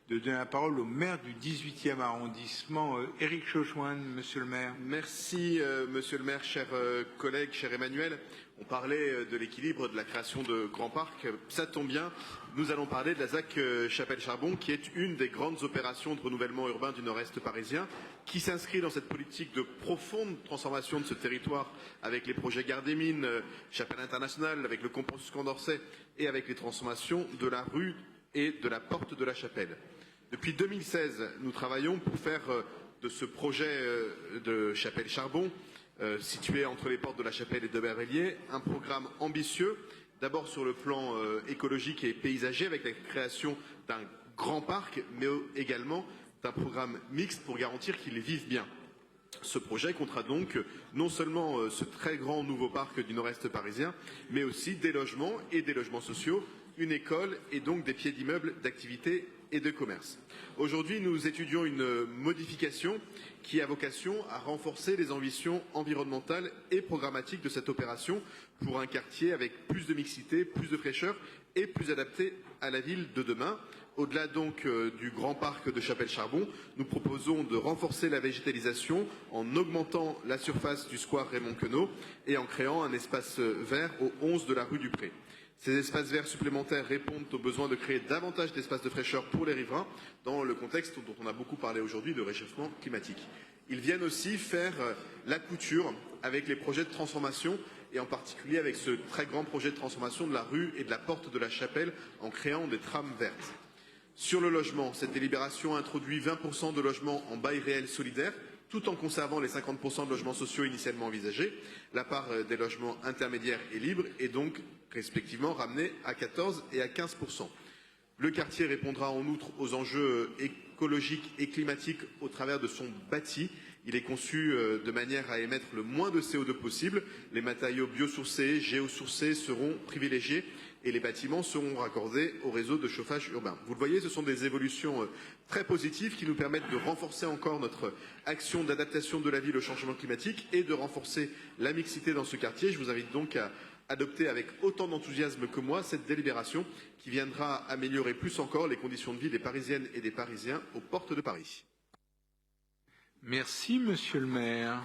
de donner la parole au maire du 18e arrondissement, Éric Chauchoine. Monsieur le maire. Merci, monsieur le maire, cher collègue, cher Emmanuel. On parlait de l'équilibre de la création de grands parcs. Ça tombe bien, nous allons parler de la ZAC Chapelle-Charbon, qui est une des grandes opérations de renouvellement urbain du nord-est parisien, qui s'inscrit dans cette politique de profonde transformation de ce territoire avec les projets Gare des Mines, Chapelle Internationale, avec le Compostous Condorcet et avec les transformations de la rue et de la porte de la Chapelle. Depuis 2016, nous travaillons pour faire de ce projet de Chapelle-Charbon, situé entre les portes de la Chapelle et de Bervilliers, un programme ambitieux, d'abord sur le plan écologique et paysager, avec la création d'un grand parc, mais également d'un programme mixte pour garantir qu'ils vivent bien. Ce projet comptera donc non seulement ce très grand nouveau parc du nord-est parisien, mais aussi des logements et des logements sociaux, une école et donc des pieds d'immeubles d'activité et de commerce. Aujourd'hui, nous étudions une modification qui a vocation à renforcer les ambitions environnementales et programmatiques de cette opération pour un quartier avec plus de mixité, plus de fraîcheur et plus adapté à la ville de demain. Au-delà donc du grand parc de Chapelle-Charbon, nous proposons de renforcer la végétalisation en augmentant la surface du square Raymond Queneau et en créant un espace vert au 11 de la rue du Pré. Ces espaces verts supplémentaires répondent au besoin de créer davantage d'espaces de fraîcheur pour les riverains dans le contexte dont on a beaucoup parlé aujourd'hui de réchauffement climatique. Ils viennent aussi faire la couture avec les projets de transformation et en particulier avec ce très grand projet de transformation de la rue et de la porte de la Chapelle en créant des trames vertes. Sur le logement, cette délibération introduit 20% de logements en bail réel solidaire, tout en conservant les 50% de logements sociaux initialement envisagés. La part des logements intermédiaires et libres est donc respectivement ramenée à 14 et à 15%. Le quartier répondra en outre aux enjeux écologiques et climatiques au travers de son bâti. Il est conçu de manière à émettre le moins de CO2 possible. Les matériaux biosourcés, géosourcés seront privilégiés et les bâtiments seront raccordés au réseau de chauffage urbain. Vous le voyez, ce sont des évolutions très positives qui nous permettent de renforcer encore notre action d'adaptation de la ville au changement climatique et de renforcer la mixité dans ce quartier. Je vous invite donc à adopter avec autant d'enthousiasme que moi cette délibération qui viendra améliorer plus encore les conditions de vie des Parisiennes et des Parisiens aux portes de Paris. Merci, monsieur le maire.